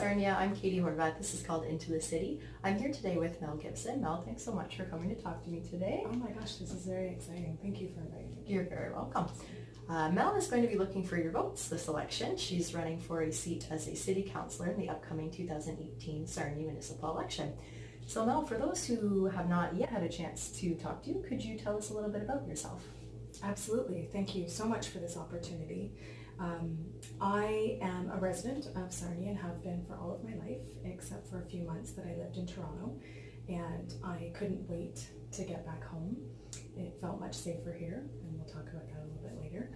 Sarnia. I'm Katie Horvath. This is called Into the City. I'm here today with Mel Gibson. Mel, thanks so much for coming to talk to me today. Oh my gosh, this is very exciting. Thank you for inviting me. You're very welcome. Mel is going to be looking for your votes this election. She's running for a seat as a city councillor in the upcoming 2018 Sarnia municipal election. So Mel, for those who have not yet had a chance to talk to you, could you tell us a little bit about yourself? Absolutely. Thank you so much for this opportunity. I am a resident of Sarnia and have been for all of my life, except for a few months that I lived in Toronto, and I couldn't wait to get back home. It felt much safer here, and we'll talk about that a little bit later.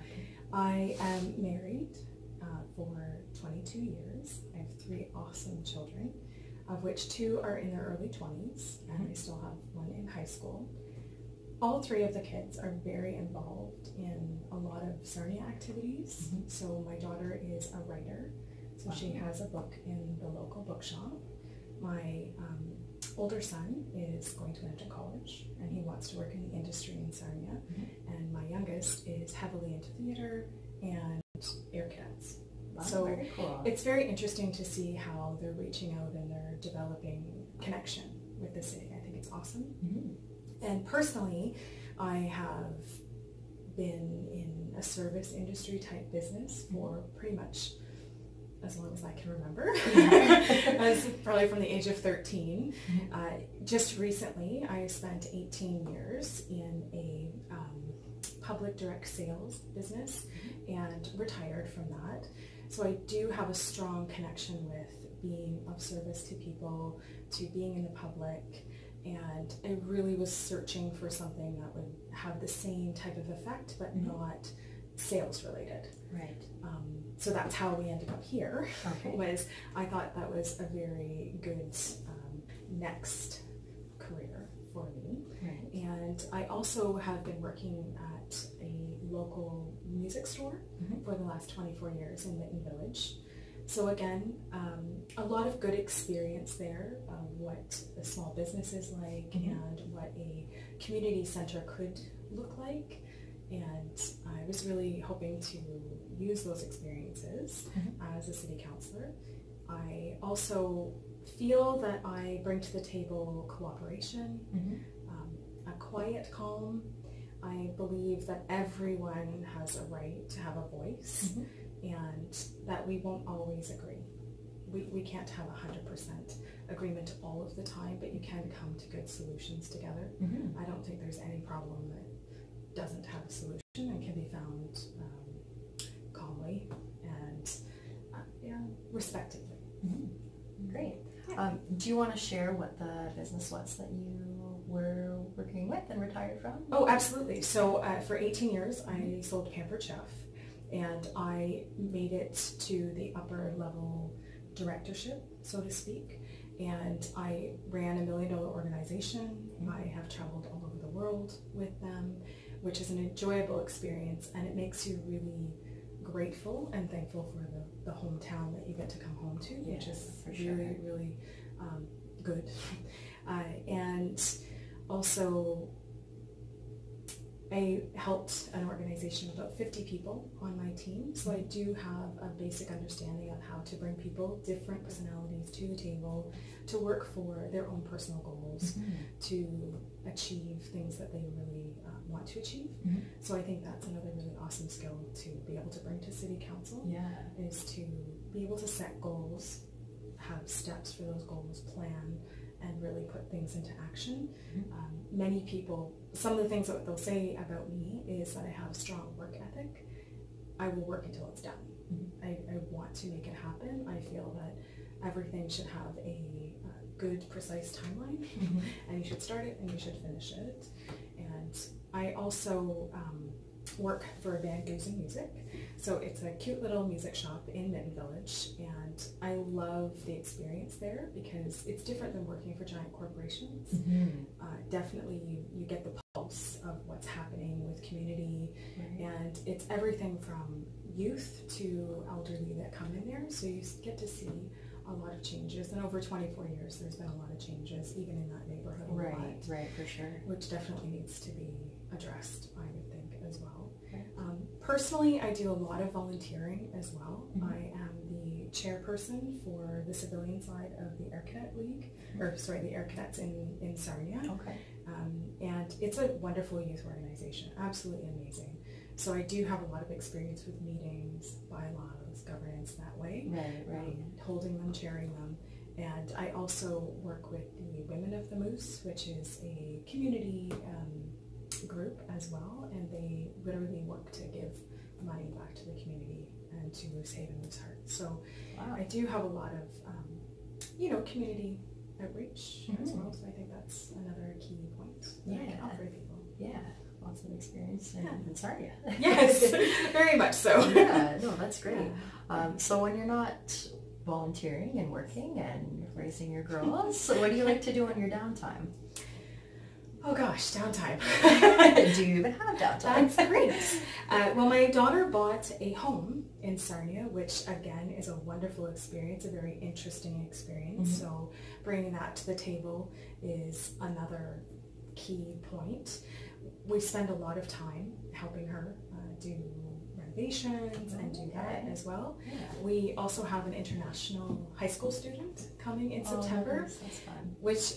I am married for 22 years. I have 3 awesome children, of which 2 are in their early 20s, and I still have 1 in high school. All 3 of the kids are very involved in a lot of Sarnia activities. So my daughter is a writer, so she has a book in the local bookshop. My older son is going to enter college, and he wants to work in the industry in Sarnia. And my youngest is heavily into theater and air cadets. So very cool. It's very interesting to see how they're reaching out and they're developing connection with the city. I think it's awesome. And personally, I have been in a service industry type business for pretty much as long as I can remember. As probably from the age of 13. Just recently, I spent 18 years in a public direct sales business and retired from that. So I do have a strong connection with being of service to people, to being in the public, and I really was searching for something that would have the same type of effect, but not sales related. Right. So that's how we ended up here. Okay. Was I thought that was a very good next career for me. Right. And I also have been working at a local music store for the last 24 years in Mitten Village. So again, a lot of good experience there of what a small business is like and what a community center could look like. And I was really hoping to use those experiences as a city councillor. I also feel that I bring to the table cooperation, a quiet calm. I believe that everyone has a right to have a voice. And that we won't always agree. We can't have 100% agreement all of the time, but you can come to good solutions together. I don't think there's any problem that doesn't have a solution and can be found calmly and respectively. Great. Do you want to share what the business was that you were working with and retired from? Oh, absolutely. So for 18 years, I sold Pampered Chef. And I made it to the upper level directorship, so to speak. And I ran a $1 million organization. I have traveled all over the world with them, which is an enjoyable experience. And it makes you really grateful and thankful for the hometown that you get to come home to, which is really, really good. And also, I helped an organization of about 50 people on my team, so I do have a basic understanding of how to bring people, different personalities, to the table to work for their own personal goals, to achieve things that they really want to achieve. So I think that's another really awesome skill to be able to bring to City Council, is to be able to set goals, have steps for those goals, plan, and really put things into action. Many people, some of the things that they'll say about me is that I have a strong work ethic. I will work until it's done. I want to make it happen. I feel that everything should have a good, precise timeline, and you should start it and you should finish it. And I also work for a band, Goose and Music. So it's a cute little music shop in Mitten Village, and I love the experience there because it's different than working for giant corporations. Definitely you get the pulse of what's happening with community, and it's everything from youth to elderly that come in there, so you get to see a lot of changes. And over 24 years there's been a lot of changes, even in that neighborhood. Right, for sure. Which definitely needs to be addressed, I would think, as well. Personally, I do a lot of volunteering as well. I am the chairperson for the civilian side of the Air Cadet League, or sorry, the Air Cadets in Sarnia. Okay. And it's a wonderful youth organization, absolutely amazing. So I do have a lot of experience with meetings, bylaws, governance that way. Right. Holding them, chairing them. And I also work with the Women of the Moose, which is a community group as well, and they literally work to give money back to the community and to Moose Haven, Moose Heart. So Wow. I do have a lot of, community outreach as well. So I think that's another key point that I can offer people. Yeah. Lots of experience in Sarnia. Yes, very much so. Yeah, no, that's great. So when you're not volunteering and working and raising your girls, so what do you like to do in your downtime? Oh gosh, downtime. Do you even have downtime? That's great. Well, my daughter bought a home in Sarnia, which again is a wonderful experience, a very interesting experience. So bringing that to the table is another key point. We spend a lot of time helping her do renovations and do that as well. Yeah. We also have an international high school student coming in September, That's fun. which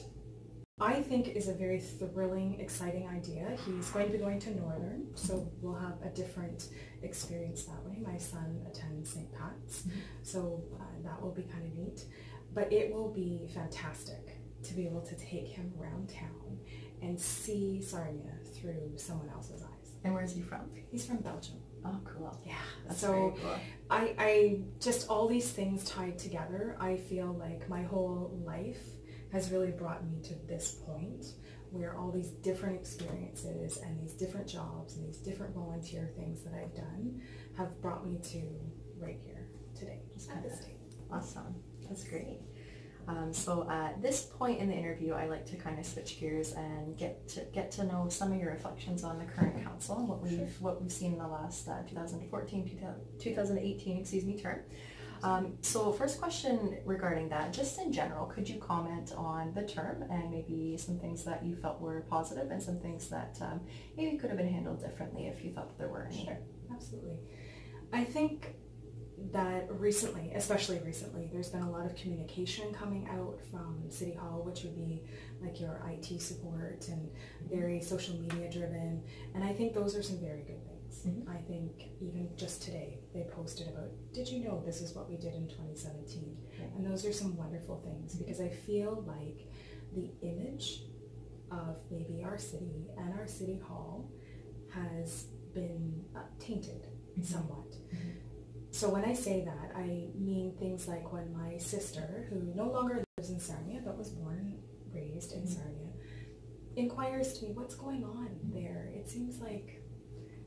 I think is a very thrilling, exciting idea. He's going to be going to Northern, so we'll have a different experience that way. My son attends St. Pat's, so that will be kind of neat. But it will be fantastic to be able to take him around town and see Sarnia through someone else's eyes. And where is he from? He's from Belgium. Oh, cool. Yeah. That's So very cool. I just, all these things tied together, I feel like my whole life has really brought me to this point where all these different experiences and these different jobs and these different volunteer things that I've done have brought me to right here today, at this day. Awesome. That's great. So at this point in the interview, I like to kind of switch gears and get to know some of your reflections on the current council and what we've seen in the last 2018 term. So first question regarding that, just in general, could you comment on the term and maybe some things that you felt were positive and some things that maybe could have been handled differently if you thought that there were any? Sure, absolutely. I think that recently, especially recently, there's been a lot of communication coming out from City Hall, which would be like your IT support and very social media driven. And I think those are some very good things. I think even just today, they posted about, did you know this is what we did in 2017? And those are some wonderful things because I feel like the image of maybe our city and our City Hall has been tainted somewhat. So when I say that, I mean things like when my sister, who no longer lives in Sarnia but was born and raised in Sarnia, inquires to me, what's going on there? It seems like,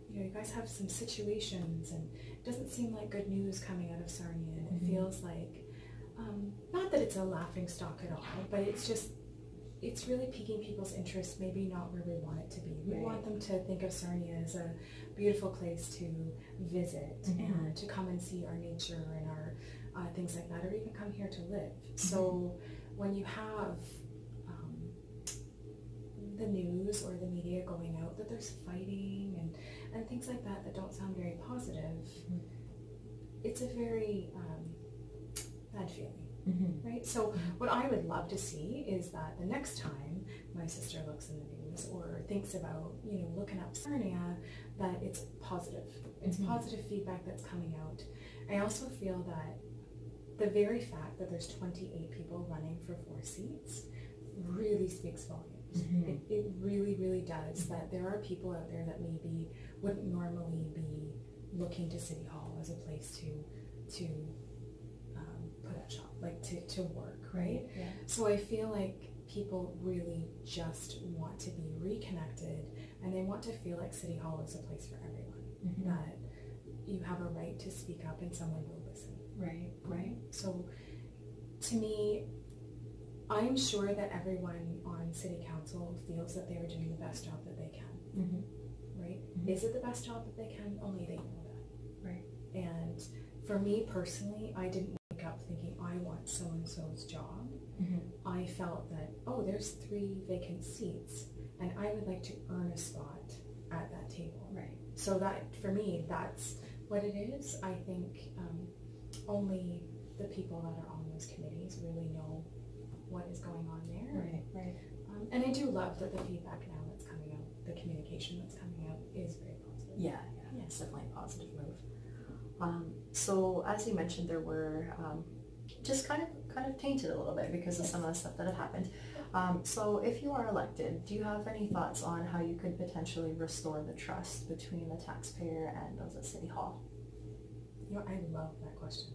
you guys have some situations and it doesn't seem like good news coming out of Sarnia. And it feels like, not that it's a laughing stock at all, but it's really piquing people's interest, maybe not where we want it to be. We want them to think of Sarnia as a beautiful place to visit and to come and see our nature and our things like that, or even come here to live. So when you have the news or the media going out that there's fighting and things like that that don't sound very positive, it's a very bad feeling. Right? So what I would love to see is that the next time my sister looks in the news or thinks about, looking up Sarnia, that it's positive. It's positive feedback that's coming out. I also feel that the very fact that there's 28 people running for 4 seats really speaks volumes. It really, really does. That there are people out there that maybe wouldn't normally be looking to City Hall as a place to put up shop, like to work, right? Yeah. So I feel like people really just want to be reconnected and they want to feel like City Hall is a place for everyone, that you have a right to speak up and someone will listen. Right? So to me, I'm sure that everyone on City Council feels that they are doing the best job that they can, right? Is it the best job that they can? Only they know that. Right. And for me personally, I didn't wake up thinking I want so-and-so's job. I felt that, there's 3 vacant seats and I would like to earn a spot at that table. Right. So that, for me, that's what it is. I think only the people that are on those committees really know what is going on there. Right, right. And I do love that the feedback now that's coming out, the communication that's coming out is very positive. Yeah, it's definitely a positive move. So as you mentioned, there were just kind of tainted a little bit because of some of the stuff that had happened. So if you are elected, do you have any thoughts on how you could potentially restore the trust between the taxpayer and those at City Hall? You know, I love that question.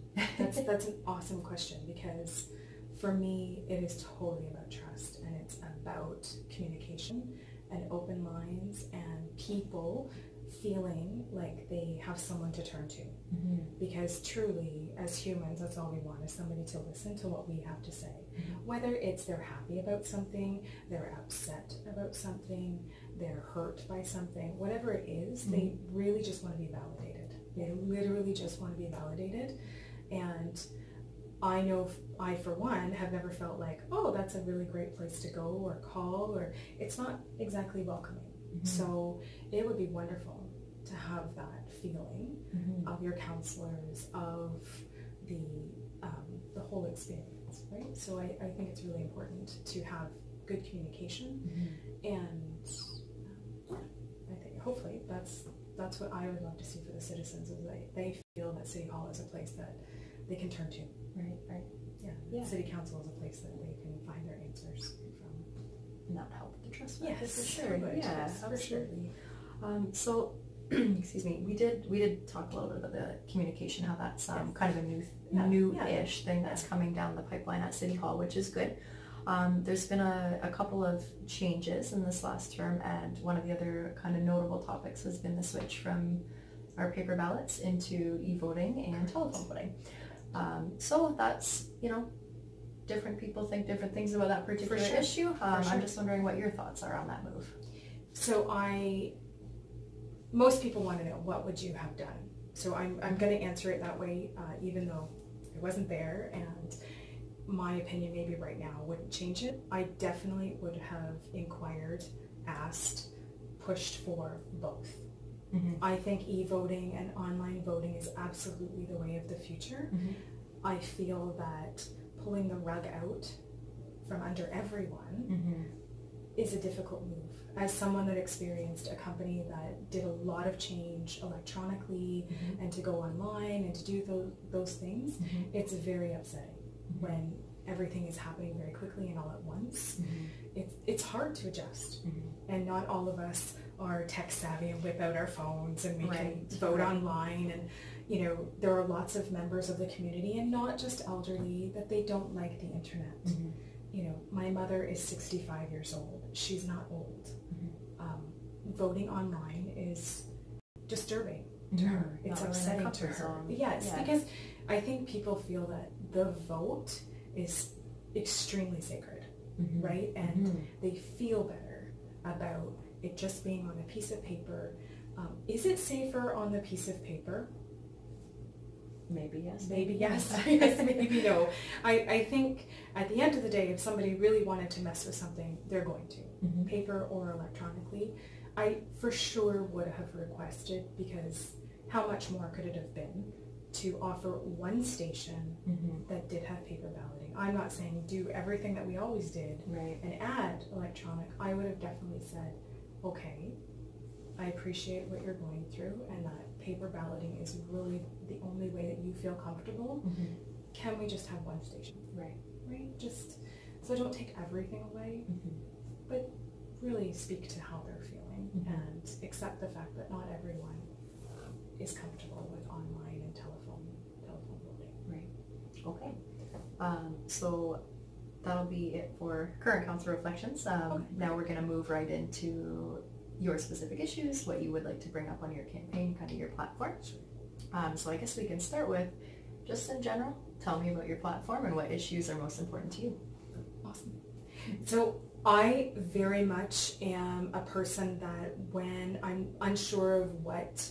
That's an awesome question, because for me, it is totally about trust, and it's about communication and open lines and people feeling like they have someone to turn to. Mm-hmm. Because truly, as humans, that's all we want, is somebody to listen to what we have to say. Mm-hmm. Whether it's they're happy about something, they're upset about something, they're hurt by something, whatever it is, Mm-hmm. they really just want to be validated. They literally just want to be validated. And I know I, for one, have never felt like, oh, that's a really great place to go or call, or it's not exactly welcoming. Mm-hmm. So it would be wonderful to have that feeling Mm-hmm. of your counselors, of the whole experience, right? So I think it's really important to have good communication, Mm-hmm. and I think hopefully that's what I would love to see for the citizens, is they feel that City Hall is a place that they can turn to. Right. Yeah. City Council is a place that they can find their answers from. And that would help the trust factor, Yes, for sure. Yeah, yes, for absolutely. So, excuse me, we did talk a little bit about the communication, how that's kind of a new-ish thing that's coming down the pipeline at City Hall, which is good. There's been a couple of changes in this last term, and one of the other kind of notable topics has been the switch from our paper ballots into e-voting and telephone voting. So that's, different people think different things about that particular issue. I'm just wondering what your thoughts are on that move. So most people want to know, what would you have done? So I'm going to answer it that way, even though it wasn't there, and my opinion maybe right now wouldn't change it. I definitely would have inquired, asked, pushed for both. Mm-hmm. I think e-voting and online voting is absolutely the way of the future. Mm-hmm. I feel that pulling the rug out from under everyone Mm-hmm. is a difficult move. As someone that experienced a company that did a lot of change electronically, Mm-hmm. and to go online and to do those things, Mm-hmm. it's very upsetting Mm-hmm. when everything is happening very quickly and all at once. Mm-hmm. It's hard to adjust, Mm-hmm. and not all of us are tech savvy and whip out our phones and we can vote Right. online, and there are lots of members of the community, and not just elderly, that they don't like the internet. Mm-hmm. My mother is 65 years old. She's not old. Mm-hmm. Voting online is disturbing to Mm-hmm. her. It's Not really in upsetting her to comfort her. zone. Yes, Yeah. because I think people feel that the vote is extremely sacred, Mm-hmm. right? And Mm-hmm. they feel better about it just being on a piece of paper. Is it safer on the piece of paper? Maybe yes. Maybe yes. Yes, maybe no. I think at the end of the day, if somebody really wanted to mess with something, they're going to. Mm-hmm. Paper or electronically. I for sure would have requested, because how much more could it have been to offer one station Mm-hmm. that did have paper balloting? I'm not saying do everything that we always did Right. and add electronic. I would have definitely said, okay, I appreciate what you're going through, and that paper balloting is really the only way that you feel comfortable. Mm-hmm. Can we just have one station? Right. Right? Just so don't take everything away, Mm-hmm. but really speak to how they're feeling, Mhm. and accept the fact that not everyone is comfortable with online and telephone voting. Right. Okay. So that'll be it for current council reflections. Okay. Now we're going to move right into your specific issues, what you would like to bring up on your campaign, kind of your platform. So I guess we can start with, just in general, tell me about your platform and what issues are most important to you. Awesome. So I very much am a person that when I'm unsure of what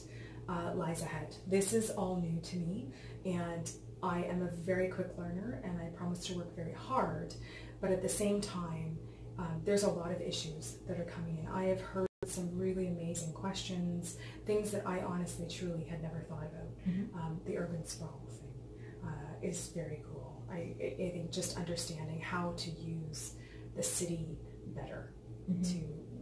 lies ahead, this is all new to me, and I am a very quick learner, and I promise to work very hard, but at the same time, there's a lot of issues that are coming in. I have heard some really amazing questions, things that I honestly truly had never thought about. Mm-hmm. The urban sprawl thing, is very cool. I think just understanding how to use the city better to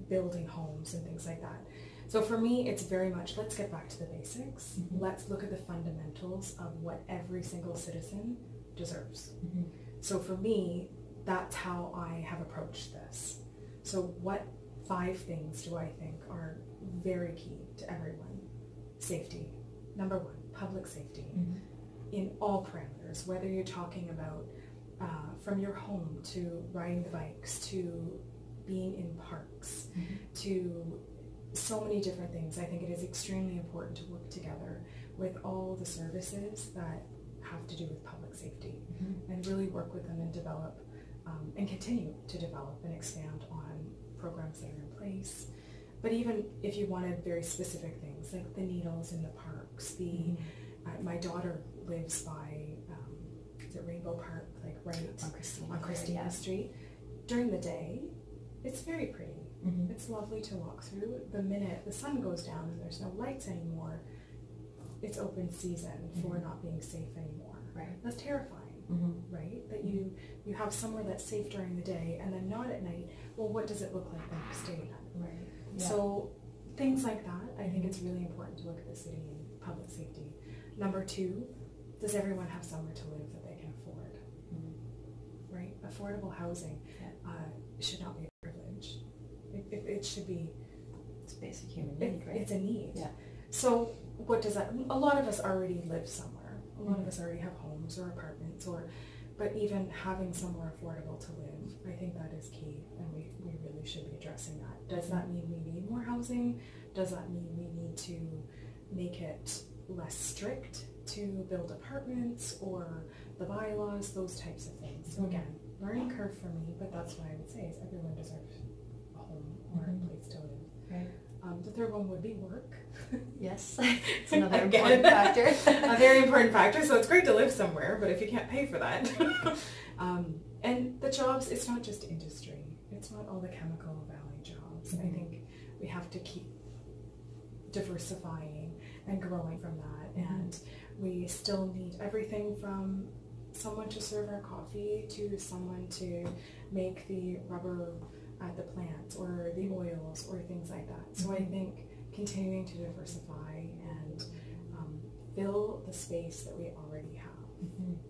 building homes and things like that. So for me, it's very much, let's get back to the basics. Let's look at the fundamentals of what every single citizen deserves. So for me, that's how I have approached this. So what 5 things do I think are very key to everyone? Safety. Number 1, public safety in all parameters, whether you're talking about from your home to riding the bikes to being in parks to so many different things. I think it is extremely important to work together with all the services that have to do with public safety and really work with them and develop and continue to develop and expand on programs that are in place. But even if you wanted very specific things like the needles in the parks, my daughter lives by, is it Rainbow Park, like right on Christina Street. During the day, it's very pretty. It's lovely to walk through. The minute the sun goes down and there's no lights anymore, it's open season for not being safe anymore. Right. That's terrifying, right? That you have somewhere that's safe during the day and then not at night. Well, what does it look like the next day then? Right. Yeah. So things like that, I think it's really important to look at the city and public safety. Number 2, does everyone have somewhere to live that they can afford? Right? Affordable housing should not be a privilege. It should be, it's a basic human need, right? It's a need. Yeah. So what does that, a lot of us already live somewhere. A lot of us already have homes or apartments, but even having somewhere affordable to live, I think that is key, and we really should be addressing that. Does that mean we need more housing? Does that mean we need to make it less strict to build apartments or the bylaws, those types of things? So again, learning curve for me, but that's what I would say is everyone deserves a home or a place to live. Right. The third one would be work. Yes, it's another important factor. A very important factor. So it's great to live somewhere, but if you can't pay for that. And the jobs, it's not just industry. It's not all the Chemical Valley jobs. I think we have to keep diversifying and growing from that. And we still need everything from someone to serve our coffee to someone to make the rubber at the plants or the oils or things like that. So I think continuing to diversify and fill the space that we already have,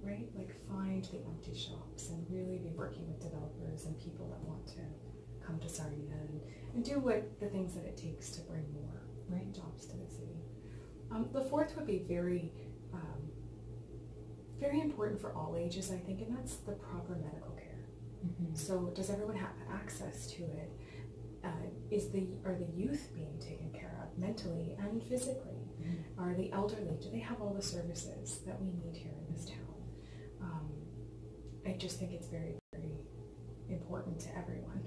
right? Like find the empty shops and really be working with developers and people that want to come to Sarnia and do the things that it takes to bring more jobs to the city. The fourth would be very important for all ages, I think, and that's the proper medical care. So does everyone have access to it? Are the youth being taken care of mentally and physically? Are the elderly, do they have all the services that we need here in this town? I just think it's very, very important to everyone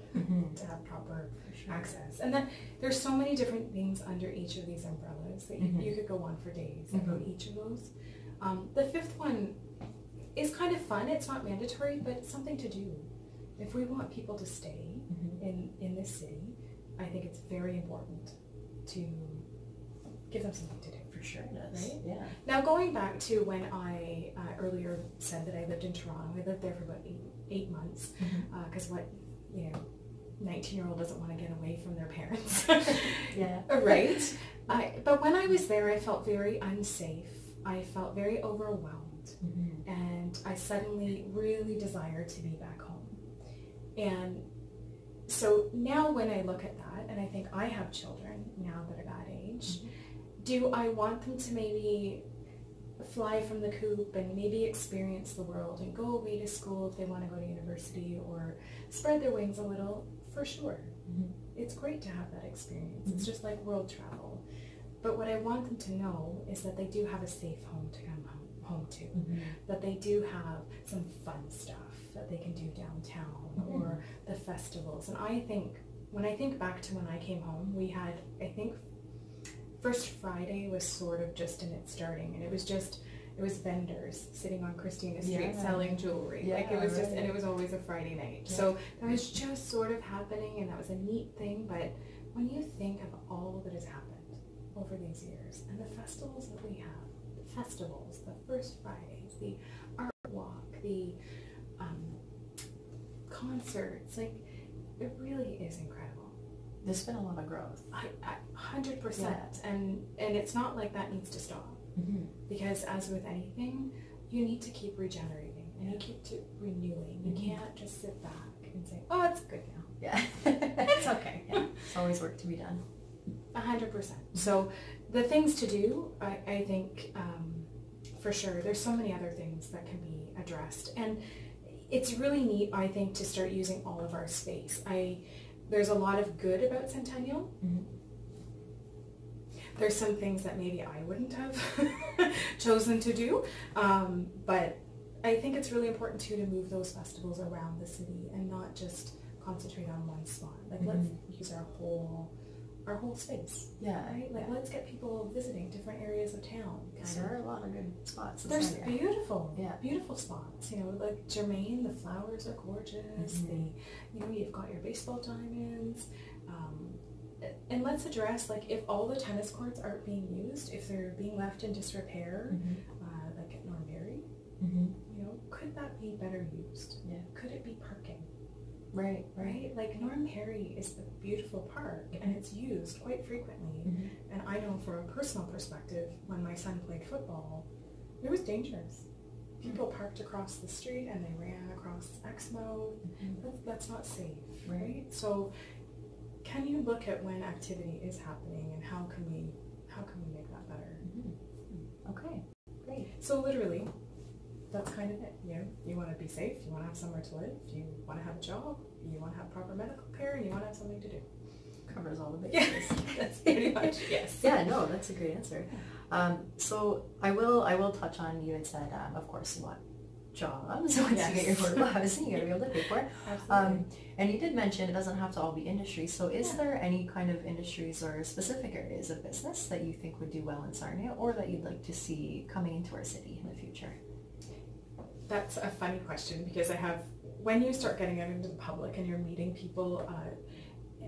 to have proper access. And then there's so many different things under each of these umbrellas that you could go on for days about each of those. The fifth one is kind of fun. It's not mandatory, but it's something to do. If we want people to stay in this city, I think it's very important to give them something to do. For sure it is. Right? Yeah. Now going back to when I earlier said that I lived in Toronto, I lived there for about eight months, because 19-year-old doesn't want to get away from their parents. Yeah. Right? But when I was there, I felt very unsafe. I felt very overwhelmed. And I suddenly really desired to be back home. And so now when I look at that, and I think I have children now that are that age, do I want them to maybe fly from the coop and maybe experience the world and go away to school if they want to go to university or spread their wings a little? For sure. It's great to have that experience. It's just like world travel. But what I want them to know is that they do have a safe home to come home to, that they do have some fun stuff that they can do downtown or the festivals. And I think, when I think back to when I came home, we had, I think, First Friday was sort of just in its starting, and it was vendors sitting on Christina Street selling jewelry. Like it was just, and it was always a Friday night. So that was just sort of happening, and that was a neat thing. But when you think of all that has happened over these years and the festivals that we have, the festivals, the First Fridays, the art walk, the concerts, like it really is incredible. There's been a lot of growth. 100%. Yeah. And it's not like that needs to stop. Mm-hmm. Because as with anything, you need to keep regenerating and you keep renewing. You can't just sit back and say, oh, it's good now. Yeah. It's okay. Yeah. There's always work to be done. 100%. So the things to do, I think, for sure, there's so many other things that can be addressed. And it's really neat, I think, to start using all of our space. There's a lot of good about Centennial. Mm-hmm. There's some things that maybe I wouldn't have chosen to do, but I think it's really important too to move those festivals around the city and not just concentrate on one spot. Like let's use our whole space. Yeah. Right? Like let's get people visiting different areas of town. Because there are a lot of good spots. There's beautiful, yeah, beautiful spots. You know, like Germain, the flowers are gorgeous. You've got your baseball diamonds. And let's address, like, if all the tennis courts aren't being used, if they're being left in disrepair, like at Norbury, could that be better used? Yeah. Could it be parking? Right. Like Norm Perry is a beautiful park and it's used quite frequently. And I know from a personal perspective, when my son played football, it was dangerous. People parked across the street and they ran across Exmo. That's not safe, right? So can you look at when activity is happening and how can we make that better? Okay, great. So literally, that's kind of it. You want to be safe, you want to have somewhere to live, you want to have a job, you want to have proper medical care, and you want to have something to do. Covers all the bases. That's pretty much, yes. Yeah, no, that's a great answer. So I will touch on, you had said, of course, you want jobs once you get your affordable housing, you got to be able to pay for it. Absolutely. And you did mention it doesn't have to all be industry. So is there any kind of industries or specific areas of business that you think would do well in Sarnia or that you'd like to see coming into our city in the future? That's a funny question because when you start getting out into the public and you're meeting people,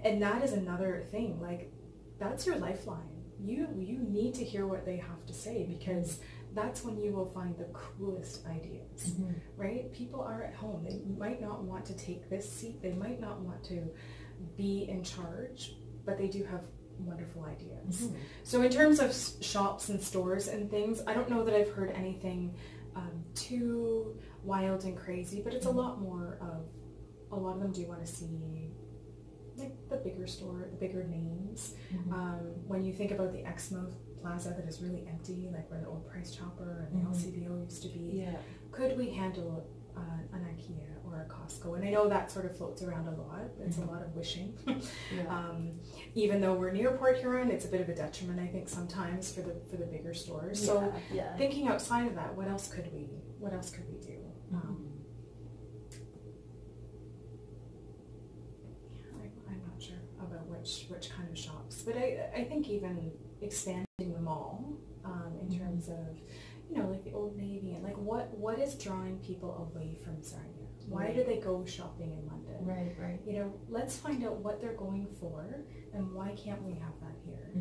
and that is another thing, like that's your lifeline. You need to hear what they have to say because that's when you will find the coolest ideas, right? People are at home. They might not want to take this seat. They might not want to be in charge, but they do have wonderful ideas. So in terms of shops and stores and things, I don't know that I've heard anything too wild and crazy, but it's a lot of them do want to see like the bigger names. When you think about the Exmo Plaza that is really empty, like where the old Price Chopper and the LCBO used to be, could we handle an IKEA or a Costco? And I know that sort of floats around a lot. It's a lot of wishing. Even though we're near Port Huron, it's a bit of a detriment, I think, sometimes for the bigger stores. So thinking outside of that, what else could we do? I'm not sure about which kind of shops, but I think even expanding the mall in terms of, like the Old Navy and like what is drawing people away from Sarnia? Why do they go shopping in London? Right. Let's find out what they're going for and why can't we have that here?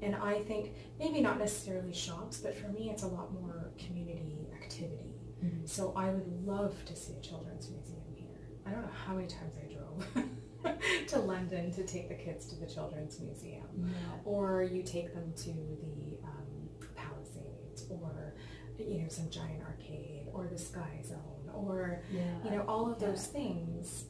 And I think maybe not necessarily shops, but for me it's a lot more community activity. So I would love to see a children's museum here. I don't know how many times I drove to London to take the kids to the Children's Museum, or you take them to the Palisades, or some giant arcade, or the Sky Zone, or all of those things.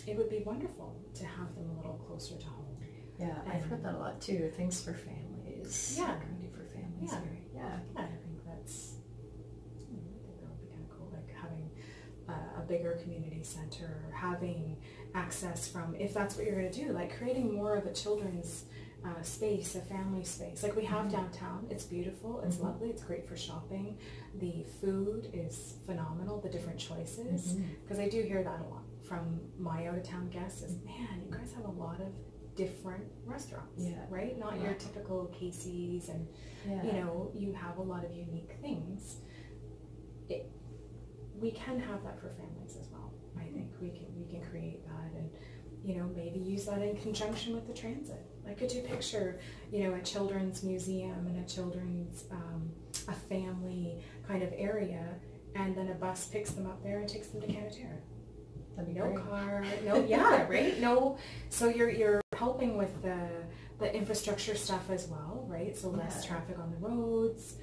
It would be wonderful to have them a little closer to home. Yeah, I've heard that a lot too. Things for families. Yeah, community for families. Yeah. I think that would be kind of cool, like having a bigger community center, or having access from, if that's what you're going to do, like creating more of a children's space, a family space. Like we have downtown. It's beautiful. It's lovely. It's great for shopping. The food is phenomenal. The different choices, because I do hear that a lot from my out-of-town guests. Is man, you guys have a lot of different restaurants, right? Not your typical Casey's, and you have a lot of unique things. We can have that for families as well. I think we can create that, and maybe use that in conjunction with the transit. Like, could you picture a children's museum and a children's a family kind of area, and then a bus picks them up there and takes them to Canatera. That'd be No great. car, no, yeah, right? No, so you're helping with the infrastructure stuff as well, right? So less traffic on the roads,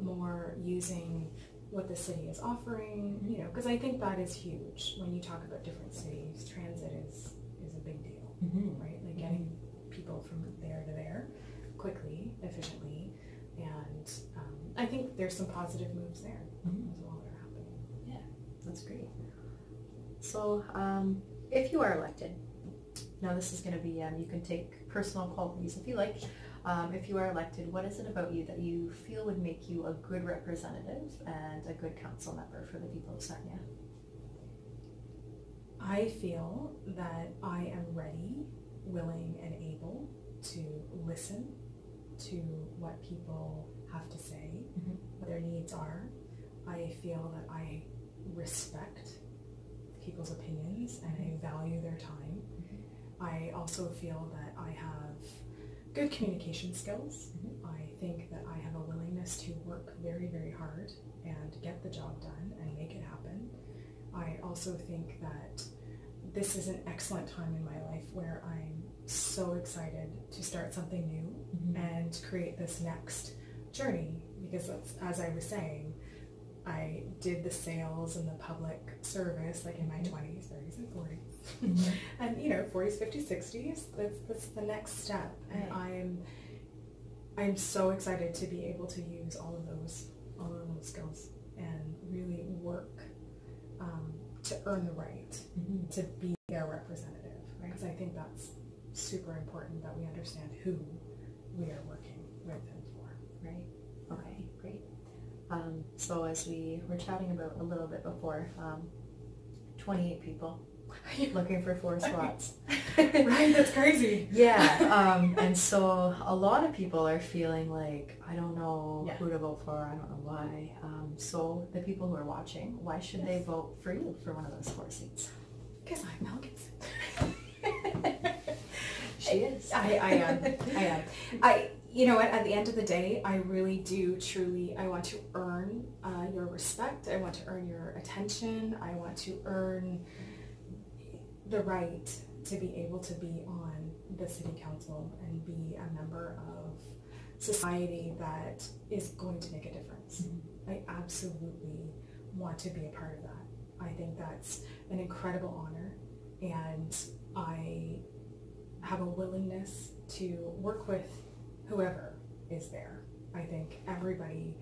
more using what the city is offering, you know, because I think that is huge when you talk about different cities. Transit is a big deal, right? Like getting people from there to there quickly, efficiently, and I think there's some positive moves there as well that are happening. Yeah, that's great. So if you are elected, now this is going to be, you can take personal qualities if you like. If you are elected, what is it about you that you feel would make you a good representative and a good council member for the people of Sarnia? I feel that I am ready, willing, and able to listen to what people have to say, what their needs are. I feel that I respect people's opinions and I value their time. I also feel that I have good communication skills. I think that I have a willingness to work very, very hard and get the job done and make it happen. I also think that this is an excellent time in my life where I'm so excited to start something new and create this next journey, because that's, as I was saying, I did the sales and the public service like in my 20s, 30s, and 40s. And you know, 40s, 50s, 60s, that's the next step. And I'm so excited to be able to use all of those skills and really work to earn the right to be their representative. Because I think that's super important, that we understand who we are working with and for. Right. Okay, great. So as we were chatting about a little bit before, 28 people looking for 4 spots. Right, that's crazy. Yeah, and so a lot of people are feeling like, I don't know who to vote for, I don't know why. So the people who are watching, why should they vote for you for one of those 4 seats? Because I'm Mel Gibson. She is. I am. You know what, at the end of the day, I really do truly, I want to earn your respect. I want to earn your attention. I want to earn the right to be able to be on the city council and be a member of society that is going to make a difference. I absolutely want to be a part of that. I think that's an incredible honor, and I have a willingness to work with whoever is there. I think everybody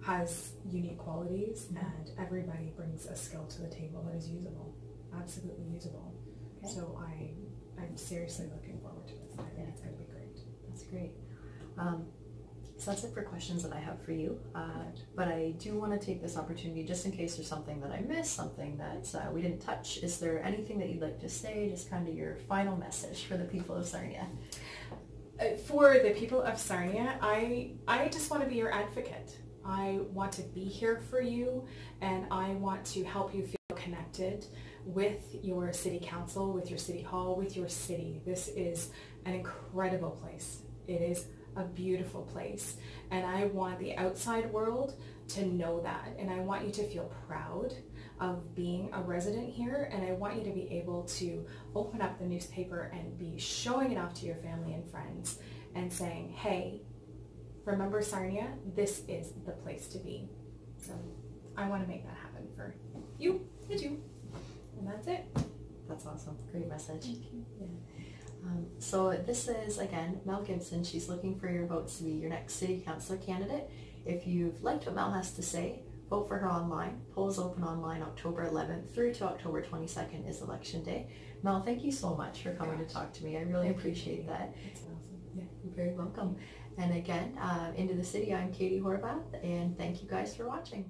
has unique qualities and everybody brings a skill to the table that is usable, absolutely usable. Okay. So I'm seriously looking forward to this. I think it's going to be great. That's great. So that's it for questions that I have for you, but I do want to take this opportunity, just in case there's something that I missed, something that we didn't touch. Is there anything that you'd like to say, just kind of your final message for the people of Sarnia? For the people of Sarnia, I just want to be your advocate. I want to be here for you, and I want to help you feel connected with your city council, with your city hall, with your city. This is an incredible place. It is a beautiful place, and I want the outside world to know that, and I want you to feel proud of being a resident here, and I want you to be able to open up the newspaper and be showing it off to your family and friends and saying, hey, remember Sarnia? This is the place to be. So I want to make that happen for you and you, and that's it. That's awesome. Great message. Thank you. Yeah. So this is, again, Mel Gibson. She's looking for your votes to be your next city councillor candidate. If you've liked what Mel has to say, vote for her online. Polls open online October 11th through to October 22nd is election day. Mel, thank you so much for coming to talk to me. I really appreciate that. It's awesome. Yeah, you're very welcome. And again, Into the City, I'm Katie Horvath, and thank you guys for watching.